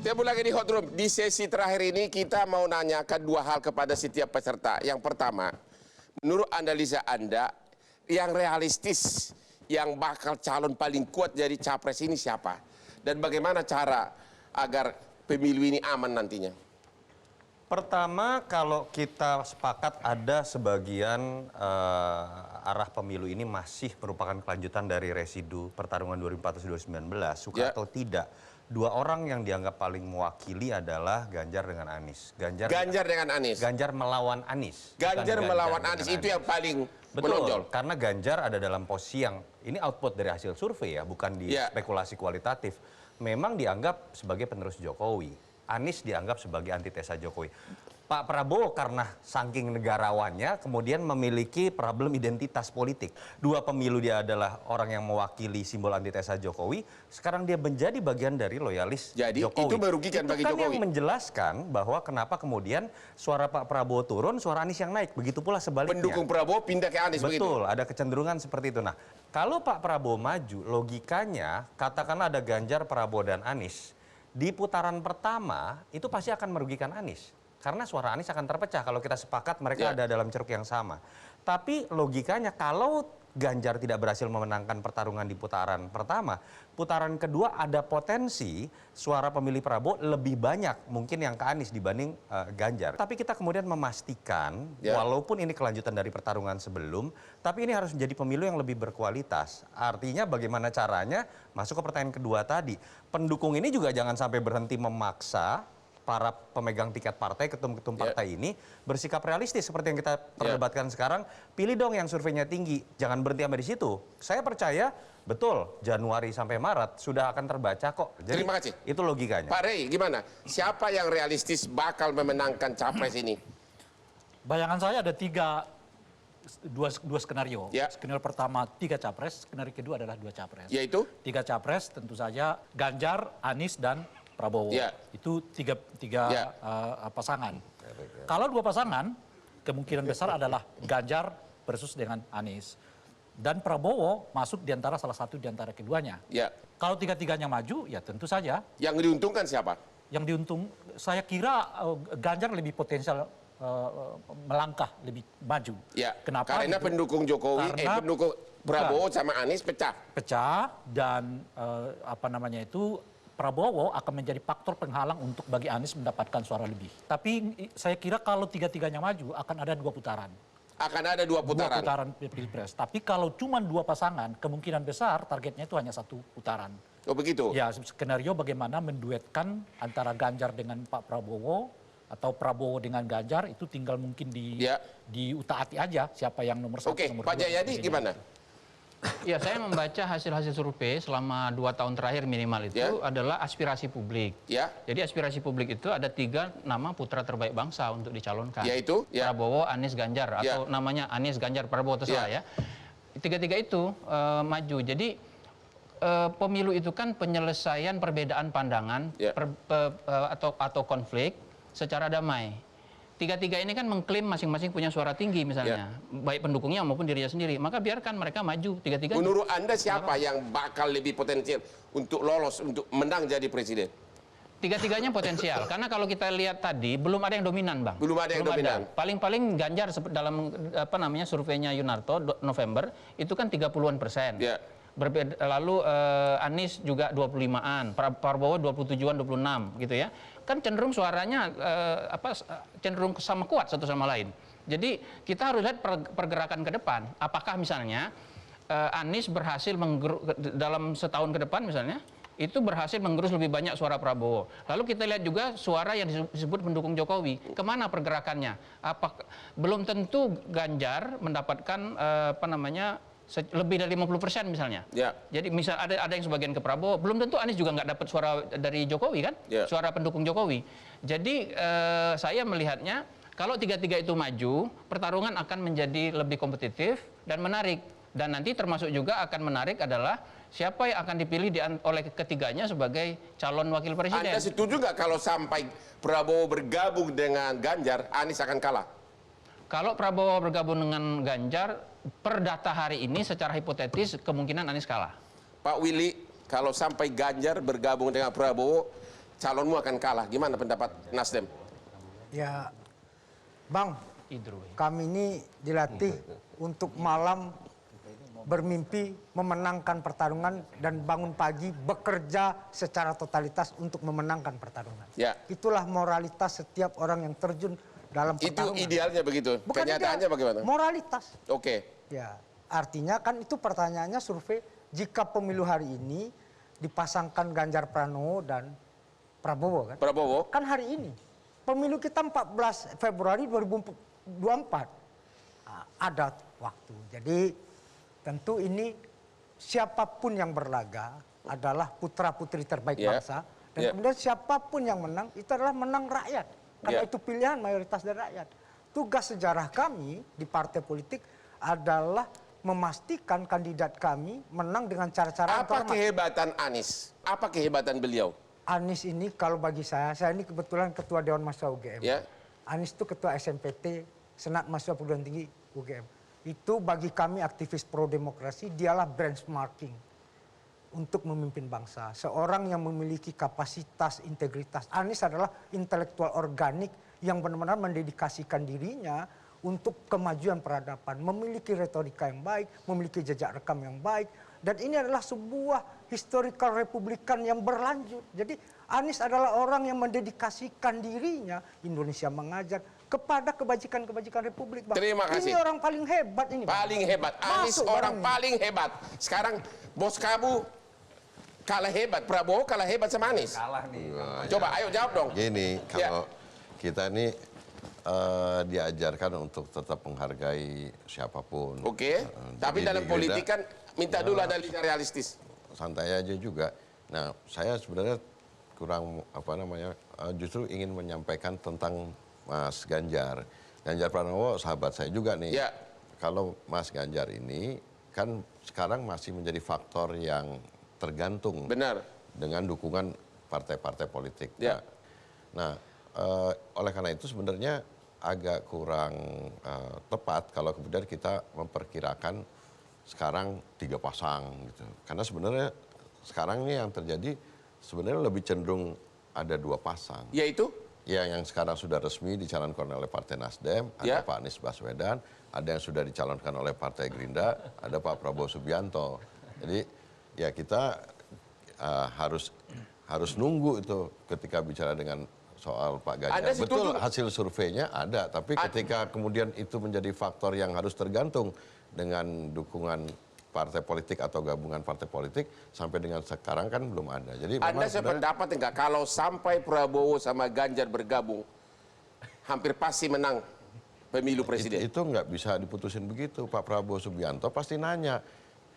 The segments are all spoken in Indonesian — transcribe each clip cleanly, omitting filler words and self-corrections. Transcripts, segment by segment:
Ketemu lagi di Hot Room. Di sesi terakhir ini kita mau nanyakan dua hal kepada setiap peserta. Yang pertama, menurut analisa Anda, yang realistis, yang bakal calon paling kuat jadi capres ini siapa? Dan bagaimana cara agar pemilu ini aman nantinya? Pertama, kalau kita sepakat ada sebagian arah pemilu ini masih merupakan kelanjutan dari residu pertarungan 2014-2019, suka atau tidak. Dua orang yang dianggap paling mewakili adalah Ganjar dengan Anies. Ganjar dengan Anies. Ganjar melawan Anies. Ganjar melawan Anies itu yang paling menonjol. Karena Ganjar ada dalam posisi yang ini output dari hasil survei ya, bukan di spekulasi kualitatif. Memang dianggap sebagai penerus Jokowi. Anies dianggap sebagai antitesa Jokowi. Pak Prabowo karena saking negarawannya kemudian memiliki problem identitas politik. Dua pemilu dia adalah orang yang mewakili simbol antitesa Jokowi. Sekarang dia menjadi bagian dari loyalis Jadi, Jokowi. itu merugikan bagi kan Jokowi. Yang menjelaskan bahwa kenapa kemudian suara Pak Prabowo turun, suara Anies yang naik. Begitu pula sebaliknya. Pendukung Prabowo pindah ke Anies. Betul, ada kecenderungan seperti itu. Nah, kalau Pak Prabowo maju, logikanya katakanlah ada Ganjar, Prabowo, dan Anies. Di putaran pertama itu pasti akan merugikan Anies. Karena suara Anies akan terpecah kalau kita sepakat mereka ada dalam ceruk yang sama. Tapi logikanya kalau Ganjar tidak berhasil memenangkan pertarungan di putaran pertama, putaran kedua ada potensi suara pemilih Prabowo lebih banyak mungkin yang ke Anies dibanding Ganjar. Tapi kita kemudian memastikan walaupun ini kelanjutan dari pertarungan sebelum, tapi ini harus menjadi pemilu yang lebih berkualitas. Artinya bagaimana caranya masuk ke pertanyaan kedua tadi. Pendukung ini juga jangan sampai berhenti memaksa para pemegang tiket partai, ketum-ketum partai ini bersikap realistis seperti yang kita perdebatkan sekarang. Pilih dong yang surveinya tinggi, jangan berhenti sampai di situ. Saya percaya betul Januari sampai Maret sudah akan terbaca kok. Jadi, terima kasih. Itu logikanya. Pak Rey, gimana? Siapa yang realistis bakal memenangkan capres ini? Bayangan saya ada dua skenario. Skenario pertama 3 capres, skenario kedua adalah 2 capres. Yaitu? 3 capres tentu saja Ganjar, Anies, dan Prabowo. Itu tiga pasangan. Kalau 2 pasangan, kemungkinan besar adalah Ganjar versus dengan Anies. Dan Prabowo masuk di antara salah satu di antara keduanya. Kalau 3-3-nya maju, ya tentu saja. Yang diuntungkan siapa? Yang saya kira Ganjar lebih potensial melangkah, lebih maju. Kenapa? Karena pendukung Jokowi, pendukung Prabowo sama Anies pecah. Pecah dan Prabowo akan menjadi faktor penghalang untuk bagi Anies mendapatkan suara lebih. Tapi saya kira kalau 3-3-nya maju akan ada 2 putaran. Akan ada 2 putaran? 2 putaran pilpres. Tapi kalau cuma 2 pasangan, kemungkinan besar targetnya itu hanya 1 putaran. Oh begitu? Ya, skenario bagaimana menduetkan antara Ganjar dengan Pak Prabowo, atau Prabowo dengan Ganjar, itu tinggal mungkin diutaati aja siapa yang nomor 1, nomor 2. Pak Jayadi gimana? Ya, saya membaca hasil-hasil survei selama 2 tahun terakhir minimal itu adalah aspirasi publik. Jadi aspirasi publik itu ada 3 nama putra terbaik bangsa untuk dicalonkan. Yaitu? Prabowo, Anies, Ganjar. Atau namanya Anies, Ganjar, Prabowo, terserah ya. 3-3 itu maju. Jadi pemilu itu kan penyelesaian perbedaan pandangan atau konflik secara damai. 3-3 ini kan mengklaim masing-masing punya suara tinggi misalnya, baik pendukungnya maupun dirinya sendiri. Maka biarkan mereka maju 3-3. Menurut Anda siapa yang bakal lebih potensial untuk lolos, untuk menang jadi presiden? 3-3-nya potensial, karena kalau kita lihat tadi belum ada yang dominan, Bang. Belum ada yang dominan. Paling-paling Ganjar dalam surveinya Yunarto November itu kan 30-an%. Lalu Anies juga 25-an, Prabowo 27-an, 26 gitu ya. Kan cenderung suaranya cenderung sama kuat satu sama lain. Jadi kita harus lihat pergerakan ke depan. Apakah misalnya Anies berhasil dalam setahun ke depan misalnya itu berhasil menggerus lebih banyak suara Prabowo. Lalu kita lihat juga suara yang disebut pendukung Jokowi. Kemana pergerakannya? Belum tentu Ganjar mendapatkan lebih dari 50% misalnya. Jadi misal ada yang sebagian ke Prabowo, belum tentu Anies juga nggak dapat suara dari Jokowi kan, suara pendukung Jokowi. Jadi saya melihatnya kalau 3-3 itu maju, pertarungan akan menjadi lebih kompetitif dan menarik. Dan nanti termasuk juga akan menarik adalah siapa yang akan dipilih oleh ketiganya sebagai calon wakil presiden. Anda setuju nggak kalau sampai Prabowo bergabung dengan Ganjar, Anies akan kalah? Kalau Prabowo bergabung dengan Ganjar, per data hari ini secara hipotetis kemungkinan Anies kalah. Pak Willy, kalau sampai Ganjar bergabung dengan Prabowo, calonmu akan kalah. Gimana pendapat Nasdem? Ya, Bang, Idrus. kami ini dilatih untuk malam bermimpi memenangkan pertarungan dan bangun pagi bekerja secara totalitas untuk memenangkan pertarungan. Ya. Itulah moralitas setiap orang yang terjun dalam Itu pertarungan. idealnya begitu. Bukan Kenyataannya ideal, bagaimana? moralitas. Oke. Ya, artinya kan itu pertanyaannya survei, jika pemilu hari ini dipasangkan Ganjar Pranowo dan Prabowo kan? Prabowo. Kan hari ini. Pemilu kita 14 Februari 2024. Nah, ada waktu. Jadi tentu ini siapapun yang berlaga adalah putra-putri terbaik bangsa. Dan kemudian siapapun yang menang itu adalah menang rakyat. Karena itu pilihan mayoritas dari rakyat. Tugas sejarah kami di partai politik adalah memastikan kandidat kami menang dengan cara-cara yang Apa terhormat. kehebatan Anies? Apa kehebatan beliau? Anies ini kalau bagi saya ini kebetulan ketua Dewan Mahasiswa UGM. Ya. Anies itu ketua SMPT, Senat Mahasiswa Perguruan Tinggi UGM. Itu bagi kami aktivis pro demokrasi, dialah benchmarking untuk memimpin bangsa. Seorang yang memiliki kapasitas, integritas. Anies adalah intelektual organik yang benar-benar mendedikasikan dirinya untuk kemajuan peradaban, memiliki retorika yang baik, memiliki jejak rekam yang baik, dan ini adalah sebuah historical republikan yang berlanjut. Jadi Anies adalah orang yang mendedikasikan dirinya, Indonesia mengajar, kepada kebajikan-kebajikan republik. Bang. Terima kasih. Ini orang paling hebat ini. Bang. Paling hebat. Anies Masuk orang barang paling hebat. Sekarang bos kamu kalah hebat, Prabowo kalah hebat sama Anies. Kalah nih. Coba ayo jawab dong. Gini, kalau kita ini diajarkan untuk tetap menghargai siapapun. Oke. Tapi Jadi dalam di politik Gerindra, kan minta dulu ada liga realistis. santai aja juga. Nah, saya sebenarnya kurang justru ingin menyampaikan tentang Mas Ganjar. Ganjar Pranowo sahabat saya juga nih. Ya. Kalau Mas Ganjar ini kan sekarang masih menjadi faktor yang tergantung Benar. dengan dukungan partai-partai politik. Ya. Nah, oleh karena itu sebenarnya agak kurang tepat kalau kemudian kita memperkirakan sekarang 3 pasang gitu. Karena sebenarnya sekarang ini yang terjadi sebenarnya lebih cenderung ada 2 pasang. Yaitu? Ya, yang sekarang sudah resmi dicalonkan oleh Partai Nasdem, Ya. ada Pak Anies Baswedan, ada yang sudah dicalonkan oleh Partai Gerindra, ada Pak Prabowo Subianto. Jadi ya kita harus nunggu itu ketika bicara dengan soal Pak Ganjar. Anda setuju? Betul hasil surveinya ada, tapi ketika kemudian itu menjadi faktor yang harus tergantung dengan dukungan partai politik atau gabungan partai politik sampai dengan sekarang kan belum ada. Jadi Anda sependapat enggak kalau sampai Prabowo sama Ganjar bergabung hampir pasti menang pemilu presiden? Itu nggak bisa diputusin begitu. Pak Prabowo Subianto pasti nanya,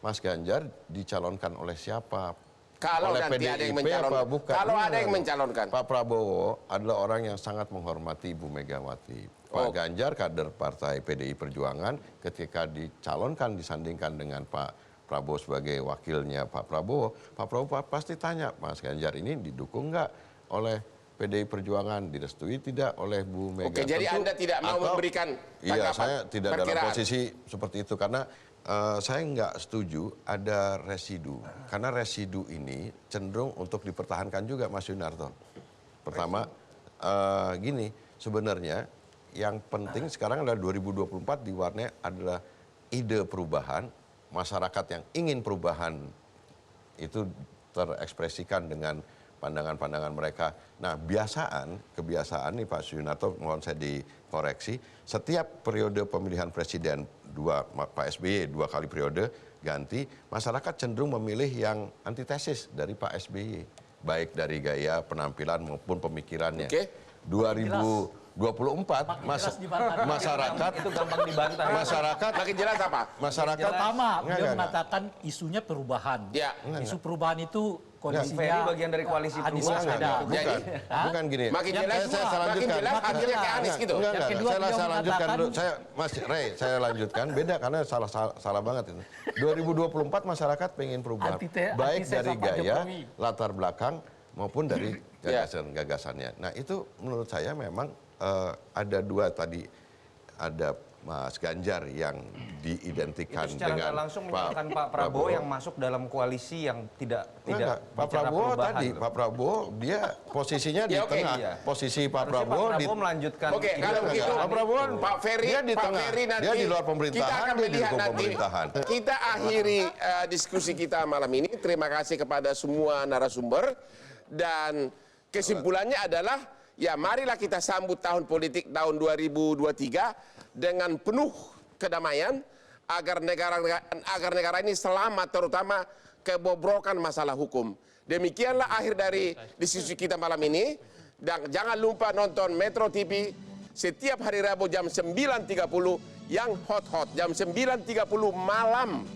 Mas Ganjar dicalonkan oleh siapa? Kalau Oleh nanti ada yang PDIP mencalonkan. apa bukan? Kalau ada yang mencalonkan. Pak Prabowo adalah orang yang sangat menghormati Ibu Megawati. Pak Ganjar kader partai PDI Perjuangan ketika dicalonkan disandingkan dengan Pak Prabowo sebagai wakilnya Pak Prabowo pasti tanya, Mas Ganjar ini didukung nggak oleh PDI Perjuangan, direstui tidak oleh Bu Mega? Oke, jadi Anda tidak mau memberikan Iya, tanggapan, saya tidak dalam perkiraan. posisi seperti itu karena saya nggak setuju ada residu. Karena residu ini cenderung untuk dipertahankan juga, Mas Yunarto. Pertama, gini, sebenarnya yang penting sekarang adalah 2024 diwarnai adalah ide perubahan, masyarakat yang ingin perubahan itu terekspresikan dengan pandangan-pandangan mereka. Nah, kebiasaan nih Pak Yunarto, mohon saya dikoreksi, setiap periode pemilihan presiden Pak SBY 2 kali periode ganti, masyarakat cenderung memilih yang antitesis dari Pak SBY, baik dari gaya penampilan maupun pemikirannya. Oke. 2024 masyarakat Itu gampang dibantah. masyarakat Makin jelas apa? masyarakat Pertama, beliau Enggak. mengatakan isunya perubahan. Ya. Isu perubahan itu Ferry kondisinya bagian dari koalisi Anies perubahan. Baswedan. bukan Hah? bukan gini. Makin Yang jelas, kedua, saya makin lanjutkan. jelas hasilnya ke Anies gitu. Enggak, Yang kedua, saya beliau lanjutkan mengatakan- dulu. Mas Ray, saya lanjutkan. Beda karena salah banget itu. 2024 masyarakat pengen perubahan. Baik antitesa dari Pak gaya, Jokowi. latar belakang maupun dari gagasannya. Nah, itu menurut saya memang ada 2 tadi. Ada Mas Ganjar yang diidentikan Itu secara dengan nggak langsung menyalahkan Pak Prabowo yang masuk dalam koalisi yang tidak Pak bicara Prabowo perubahan tadi, gitu. Pak Prabowo dia posisinya di Ya, oke. tengah. Iya. Posisi Pak Harusnya Prabowo Pak di Prabowo melanjutkan. Oke, ide kalau begitu perubahan Pak Prabowo itu. Pak Ferry, dia di Pak tengah. Ferry nanti Dia di luar kita pemerintahan, akan dia di melihat dukung nanti. pemerintahan. Kita akhiri diskusi kita malam ini. Terima kasih kepada semua narasumber dan kesimpulannya adalah ya marilah kita sambut tahun politik tahun 2023 dengan penuh kedamaian agar negara ini selamat, terutama kebobrokan masalah hukum. Demikianlah akhir dari diskusi kita malam ini. Dan jangan lupa nonton Metro TV setiap hari Rabu jam 9.30 yang hot-hot. Jam 9.30 malam